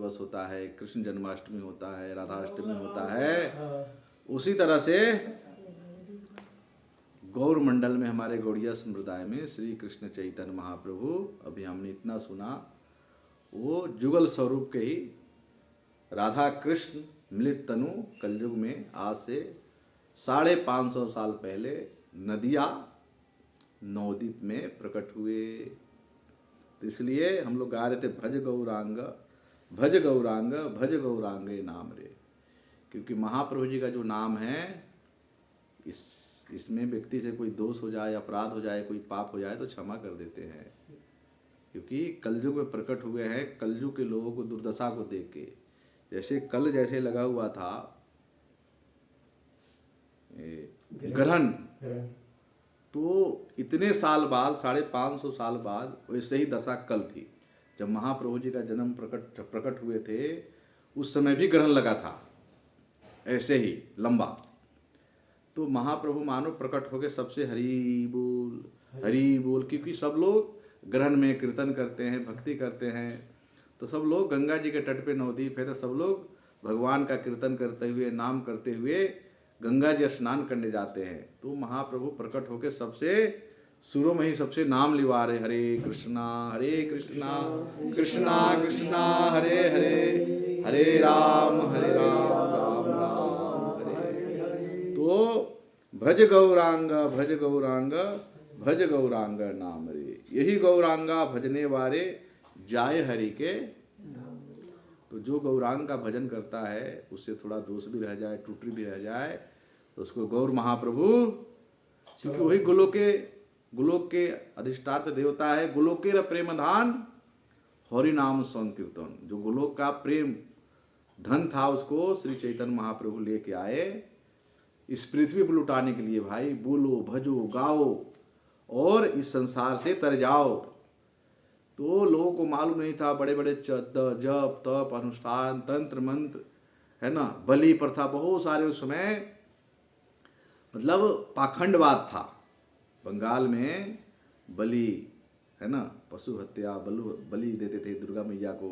दिवस होता है, कृष्ण जन्माष्टमी होता है, राधाष्टमी होता है, उसी तरह से गौर मंडल में हमारे गौड़िया संप्रदाय में श्री कृष्ण चैतन्य महाप्रभु, अभी हमने इतना सुना, वो जुगल स्वरूप के ही राधा कृष्ण मिलित तनु कलयुग में आज से 550 साल पहले नदिया नवदीप में प्रकट हुए। तो इसलिए हम लोग गा रहे थे भज गौरांग भज गौरांग भज गौरांगे नाम रे, क्योंकि महाप्रभु जी का जो नाम है इसमें व्यक्ति से कोई दोष हो जाए, अपराध हो जाए, कोई पाप हो जाए तो क्षमा कर देते हैं, क्योंकि कलयुग में प्रकट हुए हैं कलयुग के लोगों को दुर्दशा को देख के। जैसे कल जैसे लगा हुआ था ग्रहण, तो इतने साल बाद 550 साल बाद वैसे ही दशा कल थी। जब महाप्रभु जी का जन्म प्रकट हुए थे उस समय भी ग्रहण लगा था ऐसे ही लंबा। तो महाप्रभु मानो प्रकट हो गए सबसे हरि बोल, क्योंकि सब लोग ग्रहण में कीर्तन करते हैं, भक्ति करते हैं। तो सब लोग गंगा जी के तट पे नवदीप है, तो सब लोग भगवान का कीर्तन करते हुए, नाम करते हुए गंगा जी स्नान करने जाते हैं। तो महाप्रभु प्रकट होकर सबसे शुरू में ही सबसे नाम लिवा रहे, हरे कृष्णा कृष्णा कृष्णा हरे हरे, हरे राम राम राम हरे। तो भज गौरांग भज गौरांग नाम रे, यही गौरांगा भजने वाले जाय हरि के। तो जो गौरांग का भजन करता है उससे थोड़ा दोष भी रह जाए, त्रुटि भी रह जाए, तो उसको गौर महाप्रभु, क्योंकि वही गोलोक के अधिष्ठात्र देवता है। गोलोकेर प्रेमधान हरि नाम संकीर्तन, जो गोलोक का प्रेम धन था उसको श्री चैतन्य महाप्रभु लेके आए इस पृथ्वी पर लुटाने के लिए। भाई बोलो, भजो, गाओ और इस संसार से तर जाओ। तो लोगों को मालूम नहीं था, बड़े बड़े जप तप अनुष्ठान तंत्र मंत्र है ना, बलि प्रथा बहुत सारे उस समय, मतलब पाखंडवाद था। बंगाल में बलि है ना, पशु हत्या बलि देते थे दुर्गा मैया को,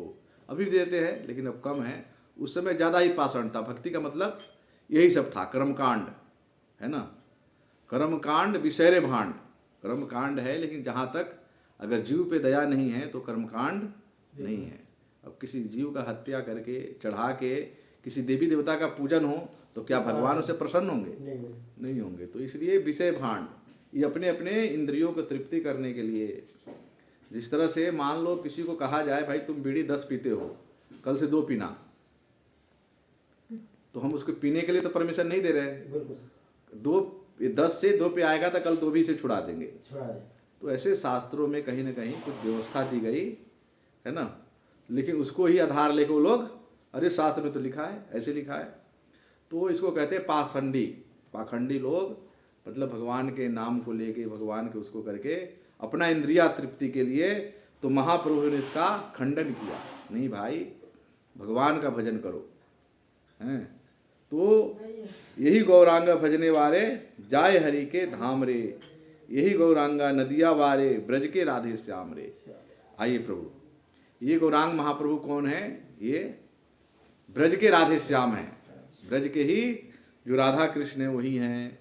अभी भी देते हैं लेकिन अब कम है। उस समय ज़्यादा ही पाषाण था। भक्ति का मतलब यही सब था, कर्मकांड है ना, कर्मकांड विषैरे भांड, कर्मकांड है, लेकिन जहाँ तक अगर जीव पे दया नहीं है तो कर्मकांड नहीं है। अब किसी जीव का हत्या करके चढ़ा के किसी देवी देवता का पूजन हो तो क्या भगवान उसे प्रसन्न होंगे? नहीं होंगे। तो इसलिए विषय भांड, ये अपने अपने इंद्रियों को तृप्ति करने के लिए, जिस तरह से मान लो किसी को कहा जाए भाई तुम बीड़ी 10 पीते हो, कल से 2 पीना, तो हम उसको पीने के लिए तो परमिशन नहीं दे रहे। 10 से 2 पे आएगा तो कल 2 भी से छुड़ा देंगे। तो ऐसे शास्त्रों में कहीं ना कहीं कुछ व्यवस्था दी गई है ना, लेकिन उसको ही आधार लेके वो लोग, अरे शास्त्र में तो लिखा है, ऐसे लिखा है। तो इसको कहते हैं पाखंडी लोग, मतलब भगवान के नाम को लेके, भगवान के उसको करके अपना इंद्रिया तृप्ति के लिए। तो महाप्रभु ने इसका खंडन किया, नहीं भाई भगवान का भजन करो हैं। तो यही गौरांगा भजने वाले जाय हरि के धाम रे, यही गौरांगा नदिया वारे ब्रज के राधे श्याम रे। आइए प्रभु, ये गौरांग महाप्रभु कौन है? ये ब्रज के राधे श्याम हैं, ब्रज के ही जो राधा कृष्ण है वही हैं।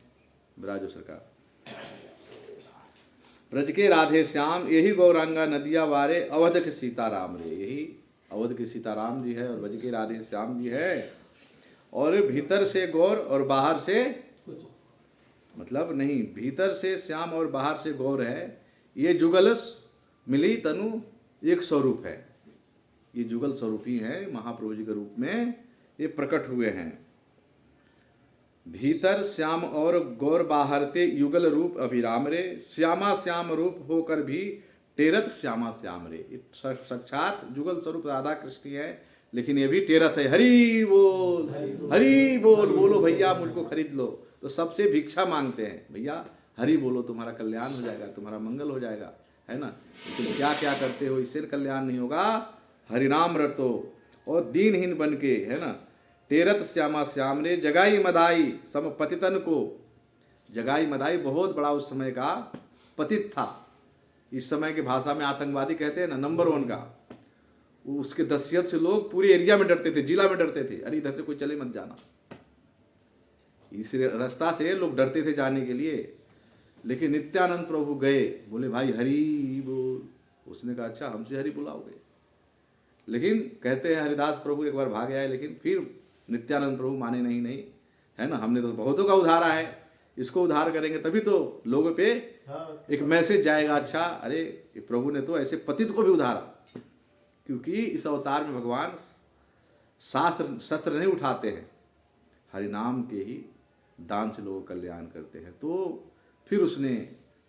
ब्राजो सरकार, ब्रज के राधे श्याम, यही गौरांगा नदिया वारे अवध के सीताराम रे, यही अवध के सीताराम जी है और ब्रज के राधे श्याम जी है। और भीतर से गौर और बाहर से, मतलब नहीं, भीतर से श्याम और बाहर से गौर है। ये जुगलस मिली तनु एक स्वरूप है, ये जुगल स्वरूप ही है, महाप्रभु जी के रूप में ये प्रकट हुए हैं। भीतर श्याम और गौर बाहर ते युगल रूप अभिराम रे, श्यामा श्याम रूप होकर भी टेरत श्यामा श्याम रे। साक्षात जुगल स्वरूप राधा कृष्ण है, लेकिन ये भी टेरत है। हरि बोल बोलो भैया, मुझको खरीद लो। तो सबसे भिक्षा मांगते हैं, भैया हरि बोलो, तुम्हारा कल्याण हो जाएगा, तुम्हारा मंगल हो जाएगा, है ना। लेकिन क्या क्या करते हो, इससे कल्याण नहीं होगा। हरिनाम रटो और दीनहीन बन के, है ना, टेरत श्यामा श्याम रे, जगाई मदाई सम पतितन को। जगाई मदाई बहुत बड़ा उस समय का पतित था, इस समय की भाषा में आतंकवादी कहते हैं ना, नंबर 1 का। उसके दसियत से लोग पूरे एरिया में डरते थे, जिला में डरते थे, अरे इधर से कोई चले मत जाना। इस रास्ता से लोग डरते थे जाने के लिए। लेकिन नित्यानंद प्रभु गए, बोले भाई हरि बोल। उसने कहा अच्छा हमसे हरि बुलाओगे। लेकिन कहते हैं हरिदास प्रभु एक बार भाग आए, लेकिन फिर नित्यानंद प्रभु माने नहीं है ना, हमने तो बहुतों का उद्धारा है, इसको उद्धार करेंगे तभी तो लोगों पे एक मैसेज जाएगा। अच्छा अरे प्रभु ने तो ऐसे पतित को भी उद्धारा, क्योंकि इस अवतार में भगवान शस्त्र नहीं उठाते हैं, हरिनाम के ही दान से लोगों का कल्याण करते हैं। तो फिर उसने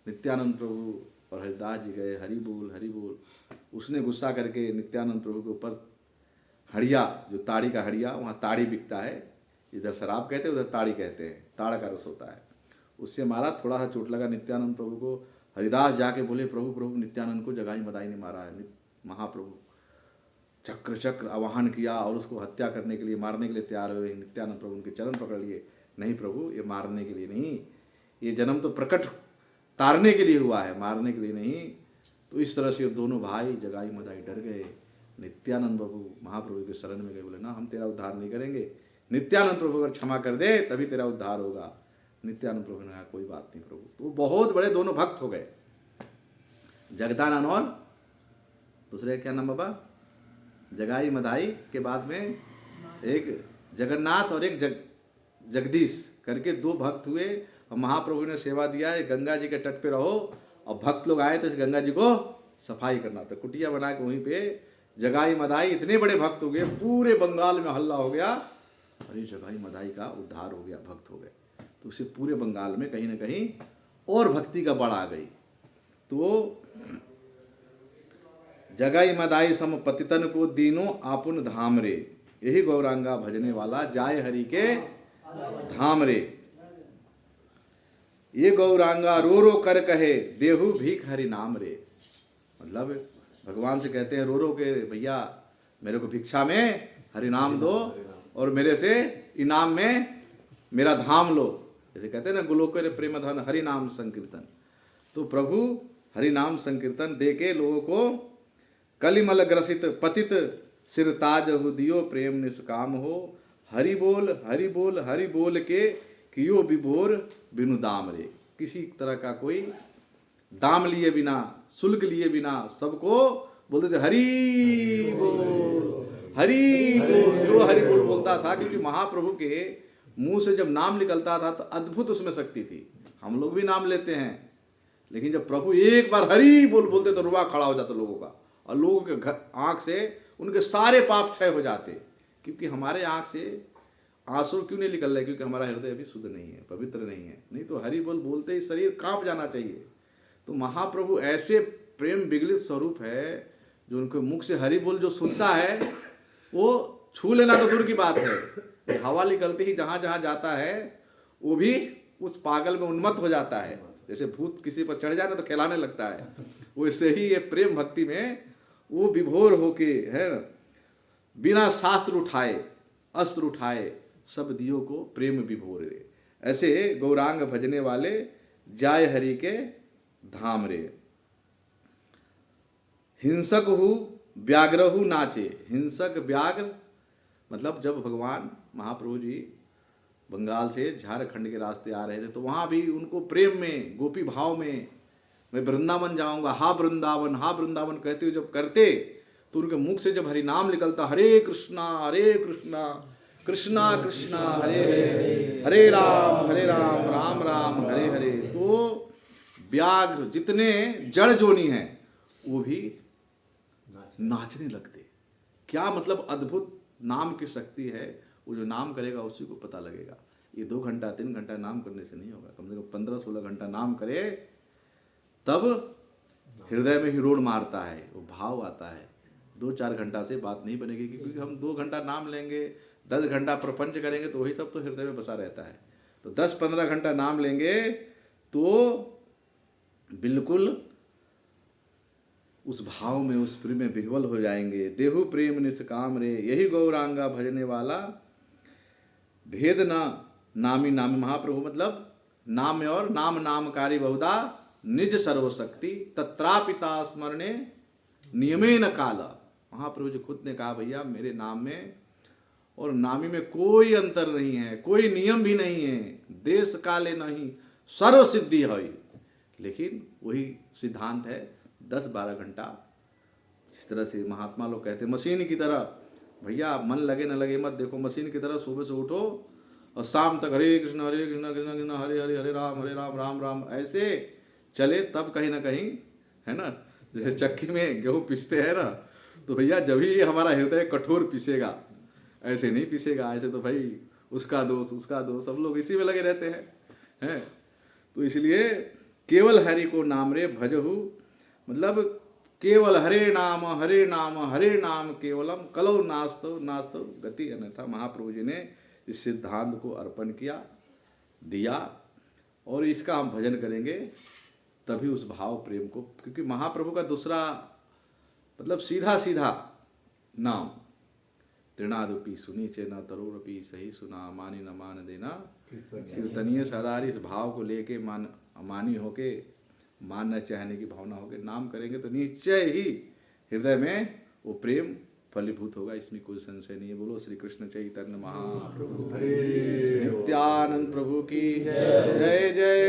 नित्यानंद प्रभु और हरिदास जी गए, हरि बोल। उसने गुस्सा करके नित्यानंद प्रभु के ऊपर हड़िया, जो ताड़ी का हड़िया, वहाँ ताड़ी बिकता है, इधर शराब कहते हैं उधर ताड़ी कहते हैं, ताड़ का रस होता है, उससे मारा। थोड़ा सा चोट लगा नित्यानंद प्रभु को। हरिदास जाके बोले प्रभु नित्यानंद को जगाई मदाई ने मारा है। महाप्रभु चक्र आवाहन किया और उसको हत्या करने के लिए, मारने के लिए तैयार हुए। नित्यानंद प्रभु उनके चरण पकड़ लिए, नहीं प्रभु ये मारने के लिए नहीं, ये जन्म तो प्रकट तारने के लिए हुआ है, मारने के लिए नहीं। तो इस तरह से दोनों भाई जगाई मदाई डर गए। नित्यानंद प्रभु महाप्रभु के शरण में गए, बोले ना हम तेरा उद्धार नहीं करेंगे, नित्यानंद प्रभु अगर क्षमा कर दे तभी तेरा उद्धार होगा। नित्यानंद प्रभु ने कहा कोई बात नहीं प्रभु। तो बहुत बड़े दोनों भक्त हो गए, जगदानंद और दूसरे क्या नाम बाबा, जगाई मदाई के बाद में एक जगन्नाथ और एक जगदीश करके दो भक्त हुए। और महाप्रभु ने सेवा दिया है, गंगा जी के तट पे रहो, और भक्त लोग आए तो इस गंगा जी को सफाई करना था, कुटिया बना के वहीं पे जगाई मदाई इतने बड़े भक्त हो गए, पूरे बंगाल में हल्ला हो गया, अरे जगाई मदाई का उद्धार हो गया, भक्त हो गए। तो उसे पूरे बंगाल में कहीं ना कहीं और भक्ति का बढ़ आ गई। तो जगाई मदाई सम पतितन को दीनो आपुन धाम रे, यही गौरांगा भजने वाला जाय हरि के धाम रे। ये गौरांगा रो रो कर कहे देहु भीख हरि नाम रे। मतलब भगवान से कहते हैं रो रो के, भैया मेरे को भिक्षा में हरि नाम दो और मेरे से इनाम में मेरा धाम लो। जैसे कहते हैं ना गोलोक रे प्रेम धन हरि नाम संकीर्तन। तो प्रभु हरि नाम संकीर्तन दे के लोगों को कलिमल ग्रसित पतित सिर ताज हो दियो प्रेम निष्काम हो। हरि बोल के कियो विभोर बिनु दाम रे। किसी तरह का कोई दाम लिए बिना, शुल्क लिए बिना सबको बोलते थे हरि बोल, हरि बोल। जो हरि बोल बोलता था, क्योंकि महाप्रभु के मुंह से जब नाम निकलता था तो अद्भुत उसमें शक्ति थी। हम लोग भी नाम लेते हैं, लेकिन जब प्रभु एक बार हरि बोल बोलते तो रुआ खड़ा हो जाता लोगों का, और लोगों के घर आंख से उनके सारे पाप क्षय हो जाते। क्योंकि हमारे आंख से आंसू क्यों नहीं निकल रहे, क्योंकि हमारा हृदय अभी शुद्ध नहीं है, पवित्र नहीं है। नहीं तो हरि बोल बोलते ही शरीर कांप जाना चाहिए। तो महाप्रभु ऐसे प्रेम विगलित स्वरूप है, जो उनके मुख से हरि बोल जो सुनता है वो छू लेना तो दूर की बात है, हवा निकलते ही जहाँ जहाँ जाता है वो भी उस पागल में उन्मत्त हो जाता है। जैसे भूत किसी पर चढ़ जाए तो खिलाने लगता है, वैसे ही ये प्रेम भक्ति में वो विभोर होके है, बिना शास्त्र उठाए अस्त्र उठाए सब दियो को प्रेम विभोर रे। ऐसे गौरांग भजने वाले जाय हरि के धाम रे। हिंसक हु व्याघ्रहु नाचे। हिंसक व्याघ्र मतलब जब भगवान महाप्रभु जी बंगाल से झारखंड के रास्ते आ रहे थे तो वहाँ भी उनको प्रेम में, गोपी भाव में, मैं वृंदावन जाऊंगा, हा वृंदावन कहते हुए जब करते तो उनके मुख से जब हरि नाम निकलता, हरे कृष्णा कृष्णा कृष्णा हरे हरे, हरे राम राम राम हरे हरे। तो व्याघ्र जितने जड़ जोनी हैं वो भी नाचने लगते। क्या मतलब अद्भुत नाम की शक्ति है। वो जो नाम करेगा उसी को पता लगेगा। ये 2 घंटा 3 घंटा नाम करने से नहीं होगा, कम से कम 15-16 घंटा नाम करे तब हृदय में हिरोड़ मारता है, वो भाव आता है। 2-4 घंटा से बात नहीं बनेगी, क्योंकि हम 2 घंटा नाम लेंगे, 10 घंटा प्रपंच करेंगे तो वही सब तो हृदय में बसा रहता है। तो 10-15 घंटा नाम लेंगे तो बिल्कुल उस भाव में, उस प्रेम में विह्वल हो जाएंगे। देहु प्रेम निष्काम रे, यही गौरांगा भजने वाला भेद नामी महाप्रभु मतलब नाम और नामकारी बहुधा निज सर्वशक्ति तत्रापिता स्मरणे नियमेन काल। महाप्रभु जी खुद ने कहा भैया मेरे नाम में और नामी में कोई अंतर नहीं है, कोई नियम भी नहीं है, देश काले नहीं, सर्व सिद्धि है। लेकिन वही सिद्धांत है 10-12 घंटा, जिस तरह से महात्मा लोग कहते हैं मशीन की तरह, भैया मन लगे न लगे मत देखो, मशीन की तरह सुबह से उठो और शाम तक हरे कृष्ण कृष्ण कृष्ण हरे हरे हरे राम राम राम ऐसे चले, तब कहीं ना कहीं है ना, जैसे चक्की में गेहूँ पीसते हैं ना, तो भैया जब ही हमारा हृदय कठोर पीसेगा, ऐसे नहीं पीसेगा, ऐसे तो भाई उसका दोष सब लोग इसी में लगे रहते हैं। तो इसलिए केवल हरि को नाम रे भजहु, मतलब केवल हरे नाम हरे नाम केवलम कलौ नास्तो नास्तो गति, अन्यथा महाप्रभु जी ने इस सिद्धांत को अर्पण दिया और इसका हम भजन करेंगे तभी उस भाव प्रेम को, क्योंकि महाप्रभु का दूसरा मतलब सीधा सीधा नाम, तृणादुपी सुनी चे न तरोरपी सही सुना, मानी न मान देना कीर्तनीय सदारी, इस भाव को लेके मानी होके, मान न चाहने की भावना होके नाम करेंगे तो निश्चय ही हृदय में वो प्रेम फलीभूत होगा, इसमें कोई संशय नहीं है। बोलो श्री कृष्ण चैतन्य महाप्रभु नित्यानंद प्रभु की जय जय।